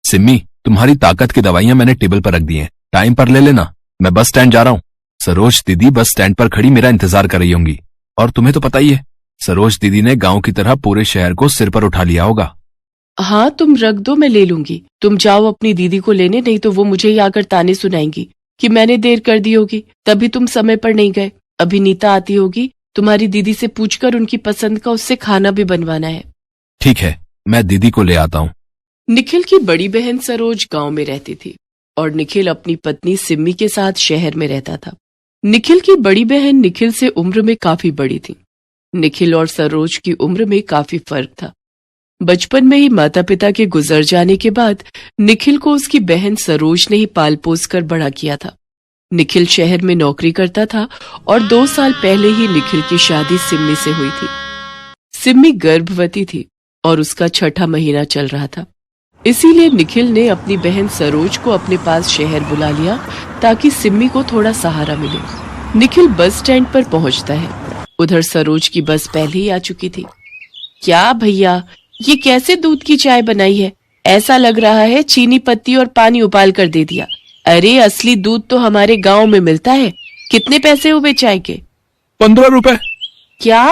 सिम्मी, तुम्हारी ताकत की दवाइयां मैंने टेबल पर रख दी हैं, टाइम पर ले लेना। मैं बस स्टैंड जा रहा हूँ। सरोज दीदी बस स्टैंड पर खड़ी मेरा इंतजार कर रही होंगी। और तुम्हें तो पता ही है, सरोज दीदी ने गांव की तरह पूरे शहर को सिर पर उठा लिया होगा। हाँ तुम रख दो, मैं ले लूंगी। तुम जाओ अपनी दीदी को लेने, नहीं तो वो मुझे ही आकर ताने सुनाएंगी कि मैंने देर कर दी होगी, तभी तुम समय पर नहीं गए। अभी नीता आती होगी, तुम्हारी दीदी से पूछकर उनकी पसंद का उससे खाना भी बनवाना है। ठीक है, मैं दीदी को ले आता हूँ। निखिल की बड़ी बहन सरोज गांव में रहती थी और निखिल अपनी पत्नी सिम्मी के साथ शहर में रहता था। निखिल की बड़ी बहन निखिल से उम्र में काफी बड़ी थी। निखिल और सरोज की उम्र में काफी फर्क था। बचपन में ही माता पिता के गुजर जाने के बाद निखिल को उसकी बहन सरोज ने ही पाल पोस कर बड़ा किया था। निखिल शहर में नौकरी करता था और 2 साल पहले ही निखिल की शादी सिम्मी से हुई थी। सिम्मी गर्भवती थी और उसका 6ठा महीना चल रहा था। इसीलिए निखिल ने अपनी बहन सरोज को अपने पास शहर बुला लिया ताकि सिम्मी को थोड़ा सहारा मिले। निखिल बस स्टैंड पर पहुंचता है। उधर सरोज की बस पहले ही आ चुकी थी। क्या भैया, ये कैसे दूध की चाय बनाई है? ऐसा लग रहा है चीनी पत्ती और पानी उबाल कर दे दिया। अरे असली दूध तो हमारे गांव में मिलता है। कितने पैसे हुए चाय के? 15 रुपए। क्या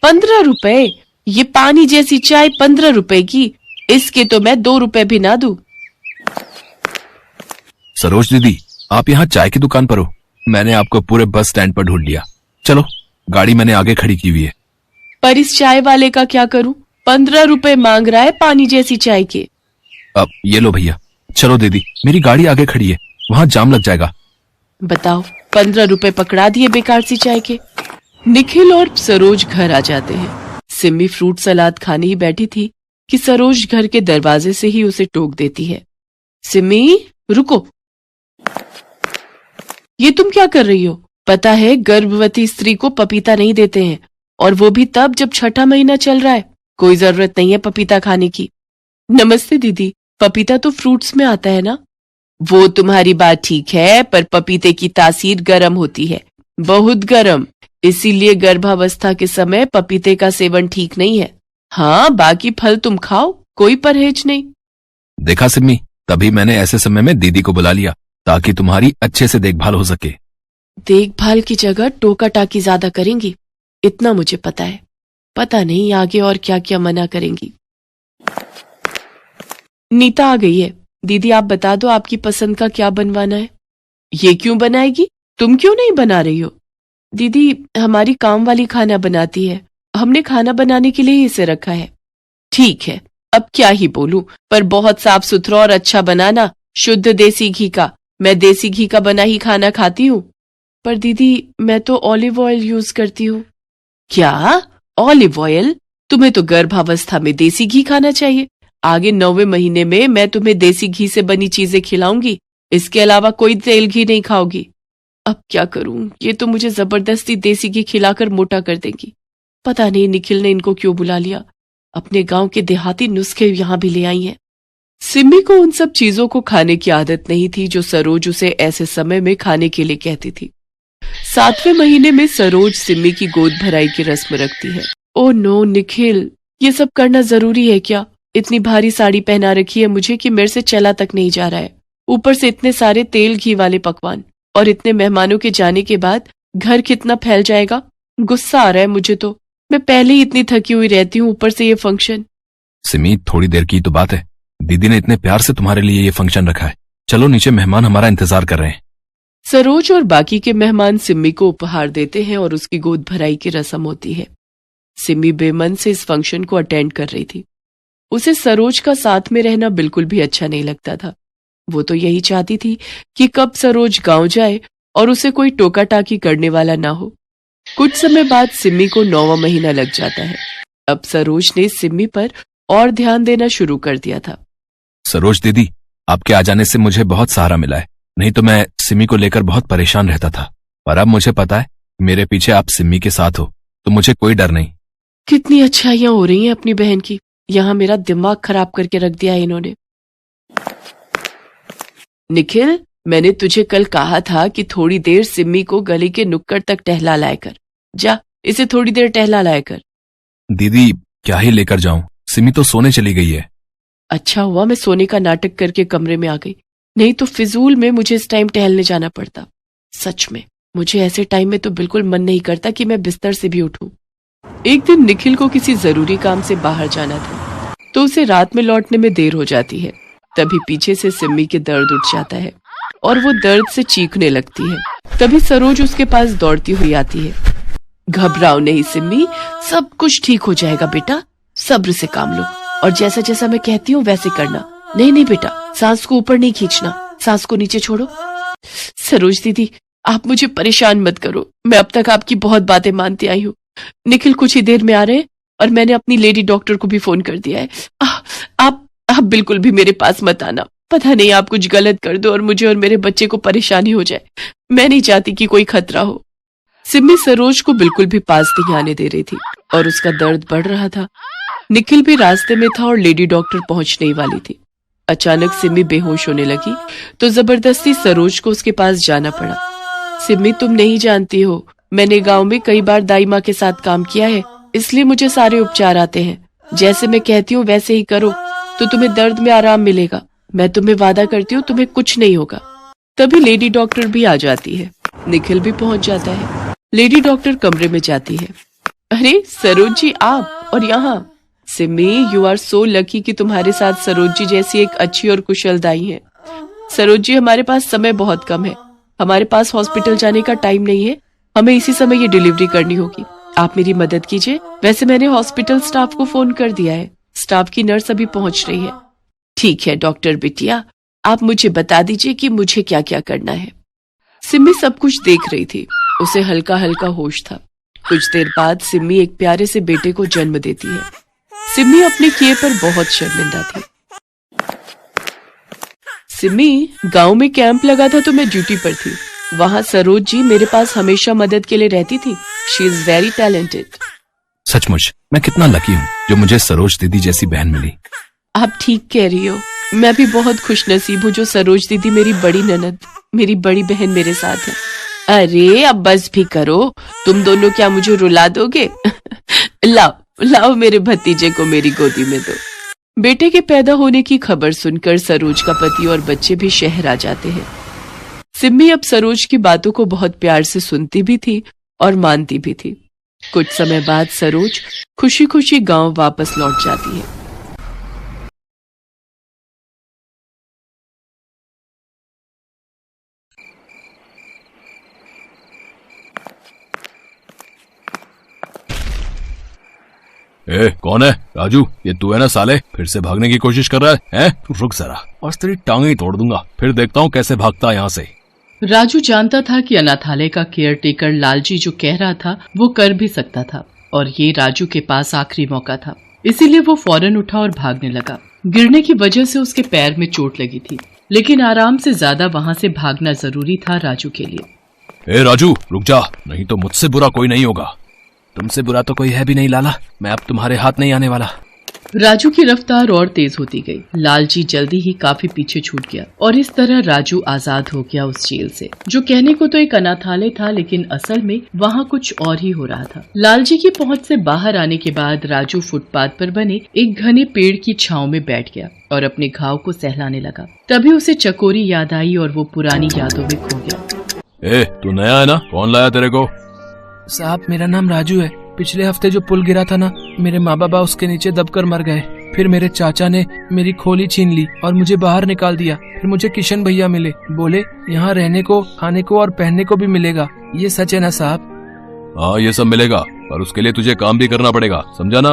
15 रुपए? ये पानी जैसी चाय 15 रुपए की? इसके तो मैं 2 रुपए भी ना दूं। सरोज दीदी, आप यहाँ चाय की दुकान पर हो? मैंने आपको पूरे बस स्टैंड पर ढूंढ लिया। चलो, गाड़ी मैंने आगे खड़ी की हुई है। पर इस चाय वाले का क्या करूं? 15 रुपए मांग रहा है पानी जैसी चाय के। अब ये लो भैया। चलो दीदी, मेरी गाड़ी आगे खड़ी है, वहाँ जाम लग जाएगा। बताओ, 15 रुपए पकड़ा दिए बेकार सी चाय के। निखिल और सरोज घर आ जाते हैं। सिम्मी फ्रूट सलाद खाने ही बैठी थी कि सरोज घर के दरवाजे से ही उसे टोक देती है। सिम्मी, रुको। ये तुम क्या कर रही हो? पता है गर्भवती स्त्री को पपीता नहीं देते हैं, और वो भी तब जब 6ठा महीना चल रहा है। कोई जरूरत नहीं है पपीता खाने की। नमस्ते दीदी, पपीता तो फ्रूट्स में आता है ना? वो तुम्हारी बात ठीक है, पर पपीते की तासीर गर्म होती है, बहुत गर्म। इसीलिए गर्भावस्था के समय पपीते का सेवन ठीक नहीं है। हाँ, बाकी फल तुम खाओ, कोई परहेज नहीं। देखा सिम्मी, तभी मैंने ऐसे समय में दीदी को बुला लिया ताकि तुम्हारी अच्छे से देखभाल हो सके। देखभाल की जगह टोका टाकी ज्यादा करेंगी, इतना मुझे पता है। पता नहीं आगे और क्या क्या मना करेंगी। नीता आ गई है। दीदी आप बता दो आपकी पसंद का क्या बनवाना है। ये क्यों बनाएगी? तुम क्यों नहीं बना रही हो? दीदी, हमारी काम वाली खाना बनाती है, हमने खाना बनाने के लिए ही इसे रखा है। ठीक है, अब क्या ही बोलूं, पर बहुत साफ सुथरा और अच्छा बनाना, शुद्ध देसी घी का। मैं देसी घी का बना ही खाना खाती हूँ। पर दीदी, मैं तो ऑलिव ऑयल यूज करती हूँ। क्या ऑलिव ऑयल? तुम्हें तो गर्भावस्था में देसी घी खाना चाहिए। आगे 9वें महीने में मैं तुम्हें देसी घी से बनी चीजें खिलाऊंगी, इसके अलावा कोई तेल घी नहीं खाओगी। अब क्या करूं, ये तो मुझे जबरदस्ती देसी घी खिलाकर मोटा कर देंगी। पता नहीं निखिल ने इनको क्यों बुला लिया। अपने गांव के देहाती नुस्खे यहाँ भी ले आई हैं। सिम्मी को उन सब चीजों को खाने की आदत नहीं थी जो सरोज उसे ऐसे समय में खाने के लिए कहती थी। 7वें महीने में सरोज सिम्मी की गोद भराई की रस्म रखती है। ओह नो निखिल, ये सब करना जरूरी है क्या? इतनी भारी साड़ी पहना रखी है मुझे कि मेरे से चला तक नहीं जा रहा है। ऊपर से इतने सारे तेल घी वाले पकवान, और इतने मेहमानों के जाने के बाद घर कितना फैल जाएगा। गुस्सा आ रहा है मुझे तो। मैं पहले ही इतनी थकी हुई रहती हूँ, ऊपर से ये फंक्शन। सिमी, थोड़ी देर की तो बात है। दीदी ने इतने प्यार से तुम्हारे लिए ये फंक्शन रखा है। चलो नीचे, मेहमान हमारा इंतजार कर रहे हैं। सरोज और बाकी के मेहमान सिम्मी को उपहार देते हैं और उसकी गोद भराई की रस्म होती है। सिम्मी बेमन से इस फंक्शन को अटेंड कर रही थी। उसे सरोज का साथ में रहना बिल्कुल भी अच्छा नहीं लगता था। वो तो यही चाहती थी कि कब सरोज गांव जाए और उसे कोई टोका टाकी करने वाला ना हो। कुछ समय बाद सिम्मी को 9वां महीना लग जाता है। अब सरोज ने सिम्मी पर और ध्यान देना शुरू कर दिया था। सरोज दीदी, आपके आ जाने से मुझे बहुत सहारा मिला है, नहीं तो मैं सिम्मी को लेकर बहुत परेशान रहता था। पर अब मुझे पता है मेरे पीछे आप सिम्मी के साथ हो, तो मुझे कोई डर नहीं। कितनी अच्छाइयां हो रही हैं अपनी बहन की। यहाँ मेरा दिमाग खराब करके रख दिया है इन्होंने। निखिल, मैंने तुझे कल कहा था कि थोड़ी देर सिम्मी को गली के नुक्कड़ तक टहला लाया कर। जा, इसे थोड़ी देर टहला लाया कर। दीदी, क्या ही लेकर जाऊं, सिमी तो सोने चली गई है। अच्छा हुआ मैं सोने का नाटक करके कमरे में आ गई, नहीं तो फिजूल में मुझे इस टाइम टहलने जाना पड़ता। सच में मुझे ऐसे टाइम में तो बिल्कुल मन नहीं करता कि मैं बिस्तर से भी उठूं। एक दिन निखिल को किसी जरूरी काम से बाहर जाना था, तो उसे रात में लौटने में देर हो जाती है। तभी पीछे से सिम्मी के दर्द उठ जाता है और वो दर्द से चीखने लगती है। तभी सरोज उसके पास दौड़ती हुई आती है। घबराओ नहीं सिम्मी, सब कुछ ठीक हो जाएगा बेटा, सब्र से काम लो और जैसा जैसा मैं कहती हूँ वैसे करना। नहीं नहीं बेटा, सांस को ऊपर नहीं खींचना, सांस को नीचे छोड़ो। सरोज दीदी, आप मुझे परेशान मत करो, मैं अब तक आपकी बहुत बातें मानती आई हूँ। निखिल कुछ ही देर में आ रहे हैं और मैंने अपनी लेडी डॉक्टर को भी फोन कर दिया है। आप बिल्कुल भी मेरे पास मत आना, पता नहीं आप कुछ गलत कर दो और मुझे और मेरे बच्चे को परेशानी हो जाए। मैं नहीं चाहती कि कोई खतरा हो। सिम्मी सरोज को बिल्कुल भी पास नहीं आने दे रही थी और उसका दर्द बढ़ रहा था। निखिल भी रास्ते में था और लेडी डॉक्टर पहुंचने ही वाली थी। अचानक सिम्मी बेहोश होने लगी तो जबरदस्ती सरोज को उसके पास जाना पड़ा। सिम्मी, तुम नहीं जानती हो, मैंने गांव में कई बार दाई माँ के साथ काम किया है, इसलिए मुझे सारे उपचार आते हैं। जैसे मैं कहती हूँ वैसे ही करो तो तुम्हें दर्द में आराम मिलेगा। मैं तुम्हें वादा करती हूँ तुम्हें कुछ नहीं होगा। तभी लेडी डॉक्टर भी आ जाती है। निखिल भी पहुंच जाता है। लेडी डॉक्टर कमरे में जाती है। अरे सरोज जी, आप और यहाँ। Simmi, you are so lucky कि तुम्हारे साथ सरोज जी जैसी एक अच्छी और कुशल दाई है। सरोज जी, हमारे पास समय बहुत कम है, हमारे पास हॉस्पिटल जाने का टाइम नहीं है, हमें इसी समय ये डिलीवरी करनी होगी, आप मेरी मदद कीजिए। वैसे मैंने हॉस्पिटल स्टाफ को फोन कर दिया है, स्टाफ की नर्स अभी पहुंच रही है। ठीक है डॉक्टर बिटिया, आप मुझे बता दीजिए कि मुझे क्या क्या करना है। सिम्मी सब कुछ देख रही थी, उसे हल्का हल्का होश था। कुछ देर बाद सिम्मी एक प्यारे से बेटे को जन्म देती है। सिम्मी अपने किए पर बहुत शर्मिंदा थी। सिम्मी, गांव में कैंप लगा था तो मैं ड्यूटी पर थी, वहाँ सरोज जी मेरे पास हमेशा मदद के लिए रहती थी। She is very talented. सचमुच मैं कितना लकी हूँ जो मुझे सरोज दीदी जैसी बहन मिली। आप ठीक कह रही हो, मैं भी बहुत खुशनसीब हूँ जो सरोज दीदी मेरी बड़ी ननद, मेरी बड़ी बहन मेरे साथ है। अरे अब बस भी करो, तुम दोनों क्या मुझे रुला दोगे? लाओ लाओ मेरे भतीजे को मेरी गोदी में दो। बेटे के पैदा होने की खबर सुनकर सरोज का पति और बच्चे भी शहर आ जाते हैं। सिम्मी अब सरोज की बातों को बहुत प्यार से सुनती भी थी और मानती भी थी। कुछ समय बाद सरोज खुशी खुशी गांव वापस लौट जाती है। ए, कौन है? राजू, ये तू है ना साले? फिर से भागने की कोशिश कर रहा है? तू रुक जरा, और तेरी टांगे ही तोड़ दूंगा, फिर देखता हूँ कैसे भागता है यहाँ से। राजू जानता था कि अनाथालय का केयरटेकर लालजी जो कह रहा था वो कर भी सकता था और ये राजू के पास आखिरी मौका था, इसीलिए वो फौरन उठा और भागने लगा। गिरने की वजह से उसके पैर में चोट लगी थी, लेकिन आराम से ज्यादा वहाँ से भागना जरूरी था राजू के लिए। ए राजू, रुक जा, नहीं तो मुझसे बुरा कोई नहीं होगा। तुमसे बुरा तो कोई है भी नहीं लाला, मैं अब तुम्हारे हाथ नहीं आने वाला। राजू की रफ्तार और तेज होती गई। लालजी जल्दी ही काफी पीछे छूट गया और इस तरह राजू आजाद हो गया उस जेल से, जो कहने को तो एक अनाथालय था लेकिन असल में वहाँ कुछ और ही हो रहा था। लालजी की पहुँच से बाहर आने के बाद राजू फुटपाथ पर बने एक घने पेड़ की छांव में बैठ गया और अपने घाव को सहलाने लगा। तभी उसे चकोरी याद आई और वो पुरानी यादों में खो गया। ए, तू नया है ना? कौन लाया तेरे को? साहब, मेरा नाम राजू है। पिछले हफ्ते जो पुल गिरा था ना, मेरे माँ बाबा उसके नीचे दबकर मर गए। फिर मेरे चाचा ने मेरी खोली छीन ली और मुझे बाहर निकाल दिया। फिर मुझे किशन भैया मिले, बोले यहाँ रहने को, खाने को और पहनने को भी मिलेगा। ये सच है ना साहब? हाँ, ये सब मिलेगा, पर उसके लिए तुझे काम भी करना पड़ेगा, समझा ना?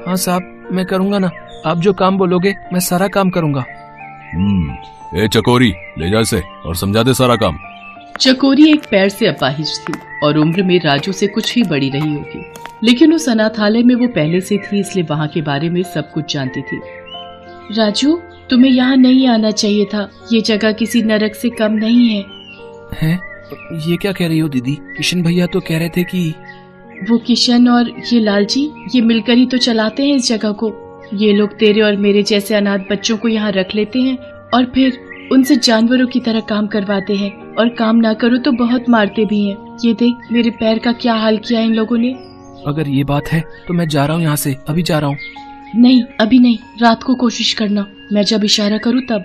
हाँ साहब, मैं करूँगा ना, आप जो काम बोलोगे मैं सारा काम करूँगा। ए चकोरी, ले जा इसे और समझा दे सारा काम। चकोरी एक पैर से अपाहिज थी और उम्र में राजू से कुछ ही बड़ी रही होगी, लेकिन उस अनाथालय में वो पहले से थी, इसलिए वहाँ के बारे में सब कुछ जानती थी। राजू, तुम्हें यहाँ नहीं आना चाहिए था, ये जगह किसी नरक से कम नहीं है। हैं? ये क्या कह रही हो दीदी? किशन भैया तो कह रहे थे कि वो किशन और ये लालजी, ये मिलकर ही तो चलाते हैं इस जगह को। ये लोग तेरे और मेरे जैसे अनाथ बच्चों को यहाँ रख लेते हैं और फिर उनसे जानवरों की तरह काम करवाते हैं, और काम ना करो तो बहुत मारते भी हैं। ये देख मेरे पैर का क्या हाल किया इन लोगों ने। अगर ये बात है तो मैं जा रहा हूँ यहाँ से, अभी जा रहा हूँ। नहीं, अभी नहीं, रात को कोशिश करना, मैं जब इशारा करूँ तब।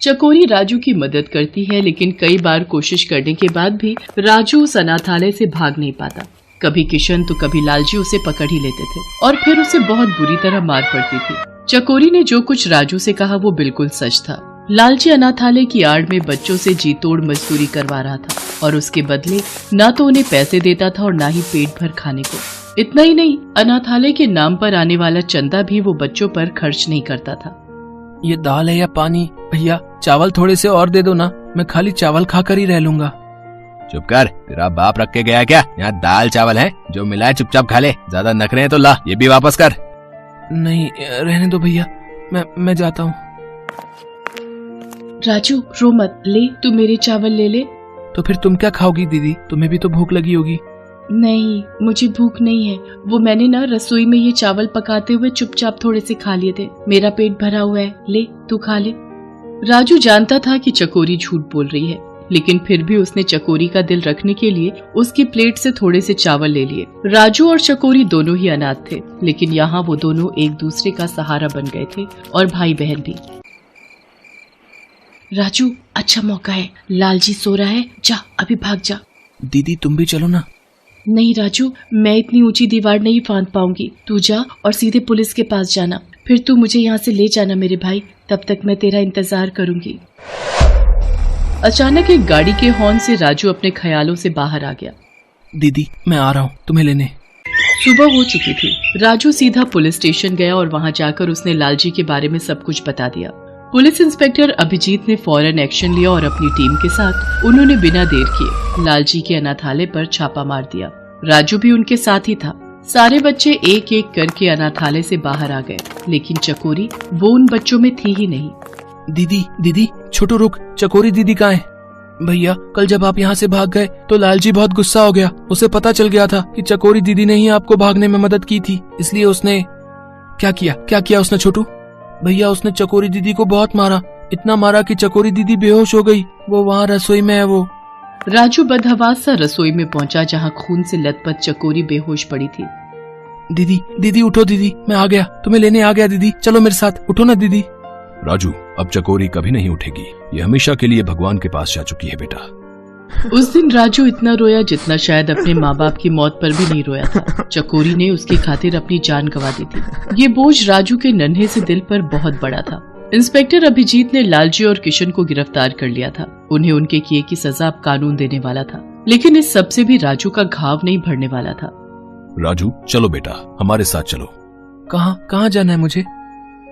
चकोरी राजू की मदद करती है, लेकिन कई बार कोशिश करने के बाद भी राजू उस अनाथालय से भाग नहीं पाता। कभी किशन तो कभी लालजी उसे पकड़ ही लेते थे और फिर उसे बहुत बुरी तरह मार पड़ती थी। चकोरी ने जो कुछ राजू से कहा वो बिल्कुल सच था। लालजी अनाथालय की आड़ में बच्चों से जी तोड़ मजदूरी करवा रहा था और उसके बदले न तो उन्हें पैसे देता था और न ही पेट भर खाने को। इतना ही नहीं, अनाथालय के नाम पर आने वाला चंदा भी वो बच्चों पर खर्च नहीं करता था। ये दाल है या पानी? भैया चावल थोड़े से और दे दो ना, मैं खाली चावल खाकर ही रह लूंगा। चुप कर, तेरा बाप रख के गया क्या? यहाँ दाल चावल है, जो मिला है चुपचाप खा ले। ज्यादा नखरे हैं तो ला, ये भी वापस कर। नहीं, रहने दो भैया, मैं जाता हूँ। राजू रो मत, ले तू मेरे चावल ले ले। तो फिर तुम क्या खाओगी दीदी? तुम्हें भी तो भूख लगी होगी। नहीं, मुझे भूख नहीं है, वो मैंने ना रसोई में ये चावल पकाते हुए चुपचाप थोड़े से खा लिए थे, मेरा पेट भरा हुआ है, ले तू खा ले। राजू जानता था कि चकोरी झूठ बोल रही है, लेकिन फिर भी उसने चकोरी का दिल रखने के लिए उसकी प्लेट से थोड़े से चावल ले लिए। राजू और चकोरी दोनों ही अनाथ थे, लेकिन यहाँ वो दोनों एक दूसरे का सहारा बन गए थे और भाई बहन भी। राजू अच्छा मौका है, लालजी सो रहा है, जा अभी भाग जा। दीदी तुम भी चलो ना। नहीं राजू, मैं इतनी ऊंची दीवार नहीं फांद पाऊंगी, तू जा और सीधे पुलिस के पास जाना, फिर तू मुझे यहाँ से ले जाना मेरे भाई, तब तक मैं तेरा इंतजार करूंगी। अचानक एक गाड़ी के हॉर्न से राजू अपने ख्यालों से बाहर आ गया। दीदी मैं आ रहा हूँ तुम्हें लेने। सुबह हो चुकी थी। राजू सीधा पुलिस स्टेशन गया और वहाँ जाकर उसने लालजी के बारे में सब कुछ बता दिया। पुलिस इंस्पेक्टर अभिजीत ने फौरन एक्शन लिया और अपनी टीम के साथ उन्होंने बिना देर किए लालजी के अनाथालय पर छापा मार दिया। राजू भी उनके साथ ही था। सारे बच्चे एक एक करके अनाथालय से बाहर आ गए, लेकिन चकोरी वो उन बच्चों में थी ही नहीं। दीदी छोटू रुक, चकोरी दीदी कहाँ है? भैया कल जब आप यहाँ से भाग गए तो लालजी बहुत गुस्सा हो गया, उसे पता चल गया था कि चकोरी दीदी ने ही आपको भागने में मदद की थी, इसलिए उसने क्या किया उसने छोटू? भैया उसने चकोरी दीदी को बहुत मारा, इतना मारा कि चकोरी दीदी बेहोश हो गई। वो वहाँ रसोई में है। वो राजू बदहवास सा रसोई में पहुंचा, जहाँ खून से लथपथ चकोरी बेहोश पड़ी थी। दीदी उठो दीदी, मैं आ गया, तुम्हें लेने आ गया दीदी, चलो मेरे साथ, उठो ना दीदी। राजू अब चकोरी कभी नहीं उठेगी, ये हमेशा के लिए भगवान के पास जा चुकी है बेटा। उस दिन राजू इतना रोया जितना शायद अपने माँ बाप की मौत पर भी नहीं रोया था। चकोरी ने उसकी खातिर अपनी जान गंवा दी थी। ये बोझ राजू के नन्हे से दिल पर बहुत बड़ा था। इंस्पेक्टर अभिजीत ने लालजी और किशन को गिरफ्तार कर लिया था। उन्हें उनके किए की सजा अब कानून देने वाला था, लेकिन इस सब से भी राजू का घाव नहीं भरने वाला था। राजू चलो बेटा, हमारे साथ चलो। कहाँ जाना है मुझे?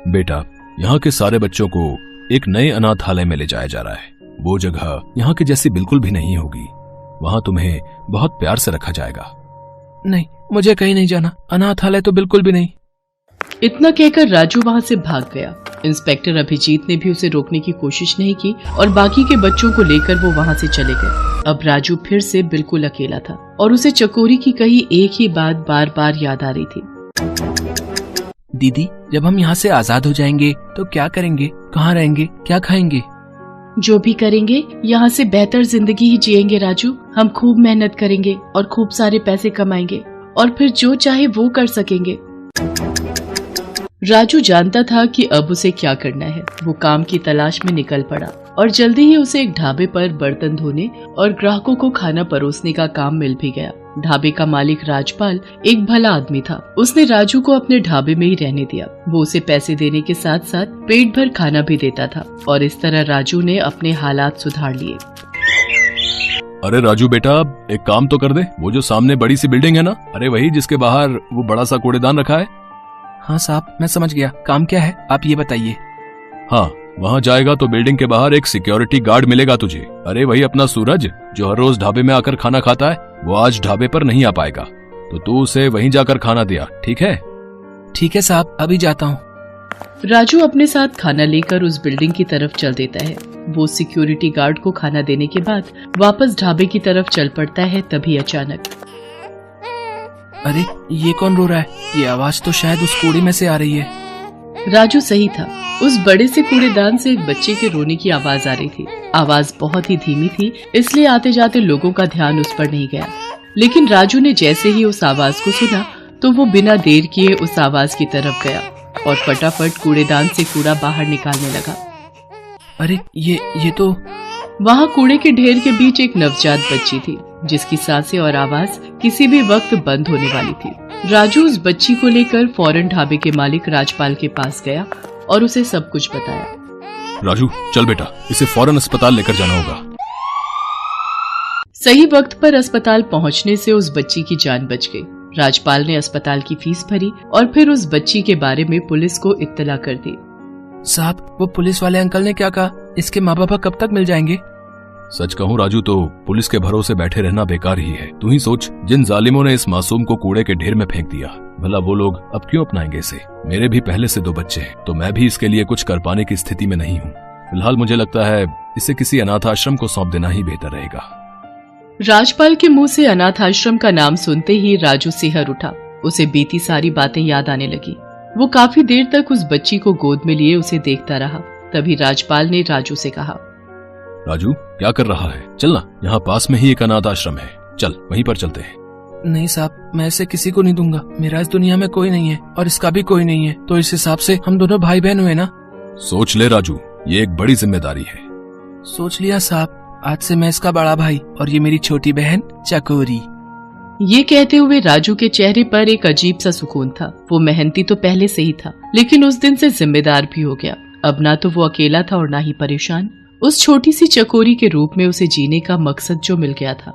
बेटा यहाँ के सारे बच्चों को एक नए अनाथालय में ले जाया जा रहा है। वो जगह यहाँ की जैसी बिल्कुल भी नहीं होगी, वहाँ तुम्हें बहुत प्यार से रखा जाएगा। नहीं, मुझे कहीं नहीं जाना, अनाथालय तो बिल्कुल भी नहीं। इतना कहकर राजू वहाँ से भाग गया। इंस्पेक्टर अभिजीत ने भी उसे रोकने की कोशिश नहीं की और बाकी के बच्चों को लेकर वो वहाँ से चले गए। अब राजू फिर से बिल्कुल अकेला था और उसे चकोरी की कही एक ही बात बार बार याद आ रही थी। दीदी जब हम यहाँ से आजाद हो जाएंगे तो क्या करेंगे, कहाँ रहेंगे, क्या खाएंगे? जो भी करेंगे यहाँ से बेहतर जिंदगी ही जिएंगे राजू। हम खूब मेहनत करेंगे और खूब सारे पैसे कमाएंगे और फिर जो चाहे वो कर सकेंगे। राजू जानता था कि अब उसे क्या करना है। वो काम की तलाश में निकल पड़ा और जल्दी ही उसे एक ढाबे पर बर्तन धोने और ग्राहकों को खाना परोसने का काम मिल भी गया। ढाबे का मालिक राजपाल एक भला आदमी था। उसने राजू को अपने ढाबे में ही रहने दिया। वो उसे पैसे देने के साथ साथ पेट भर खाना भी देता था और इस तरह राजू ने अपने हालात सुधार लिए। अरे राजू बेटा, एक काम तो कर दे। वो जो सामने बड़ी सी बिल्डिंग है ना, अरे वही जिसके बाहर वो बड़ा सा कूड़ेदान रखा है। हाँ साहब, मैं समझ गया, काम क्या है आप ये बताइए। हाँ, वहाँ जाएगा तो बिल्डिंग के बाहर एक सिक्योरिटी गार्ड मिलेगा तुझे। अरे वही अपना सूरज जो हर रोज ढाबे में आकर खाना खाता है, वो आज ढाबे पर नहीं आ पाएगा, तो तू उसे वहीं जाकर खाना दिया, ठीक है? ठीक है साहब, अभी जाता हूँ। राजू अपने साथ खाना लेकर उस बिल्डिंग की तरफ चल देता है। वो सिक्योरिटी गार्ड को खाना देने के बाद वापस ढाबे की तरफ चल पड़ता है। तभी अचानक अरे ये कौन रो रहा है? ये आवाज तो शायद उस कूड़े में से आ रही है। राजू सही था, उस बड़े से कूड़ेदान से एक बच्चे के रोने की आवाज आ रही थी। आवाज बहुत ही धीमी थी, इसलिए आते जाते लोगों का ध्यान उस पर नहीं गया। लेकिन राजू ने जैसे ही उस आवाज को सुना तो वो बिना देर किए उस आवाज की तरफ गया और फटाफट कूड़ेदान से कूड़ा बाहर निकालने लगा। अरे ये तो वहाँ कूड़े के ढेर के बीच एक नवजात बच्ची थी जिसकी सांसें और आवाज किसी भी वक्त बंद होने वाली थी। राजू उस बच्ची को लेकर फौरन ढाबे के मालिक राजपाल के पास गया और उसे सब कुछ बताया। राजू चल बेटा, इसे फौरन अस्पताल लेकर जाना होगा। सही वक्त पर अस्पताल पहुंचने से उस बच्ची की जान बच गई। राजपाल ने अस्पताल की फीस भरी और फिर उस बच्ची के बारे में पुलिस को इत्तला कर दी। साहब, वो पुलिस वाले अंकल ने क्या कहा? इसके माँ बाप कब तक मिल जाएंगे? सच कहूँ राजू तो पुलिस के भरोसे बैठे रहना बेकार ही है। तू ही सोच, जिन जालिमों ने इस मासूम को कूड़े के ढेर में फेंक दिया, भला वो लोग अब क्यों अपनाएंगे इसे? मेरे भी पहले से 2 बच्चे हैं, तो मैं भी इसके लिए कुछ कर पाने की स्थिति में नहीं हूँ। फिलहाल मुझे लगता है इसे किसी अनाथ आश्रम को सौंप देना ही बेहतर रहेगा। राजपाल के मुंह से अनाथ आश्रम का नाम सुनते ही राजू सिहर उठा। उसे बीती सारी बातें याद आने लगी। वो काफी देर तक उस बच्ची को गोद में लिए उसे देखता रहा। तभी राजपाल ने राजू से कहा, राजू क्या कर रहा है? चलना, यहाँ पास में ही एक अनाथ आश्रम है, चल वहीं पर चलते हैं। नहीं साहब, मैं इसे किसी को नहीं दूंगा। मेरा इस दुनिया में कोई नहीं है और इसका भी कोई नहीं है, तो इस हिसाब से हम दोनों भाई बहन हुए ना। सोच ले राजू, ये एक बड़ी जिम्मेदारी है। सोच लिया साहब, आज से मैं इसका बड़ा भाई और ये मेरी छोटी बहन चकोरी। ये कहते हुए राजू के चेहरे पर एक अजीब सा सुकून था। वो मेहनती तो पहले से ही था, लेकिन उस दिन से जिम्मेदार भी हो गया। अब ना तो वो अकेला था और ना ही परेशान। उस छोटी सी चकोरी के रूप में उसे जीने का मकसद जो मिल गया था।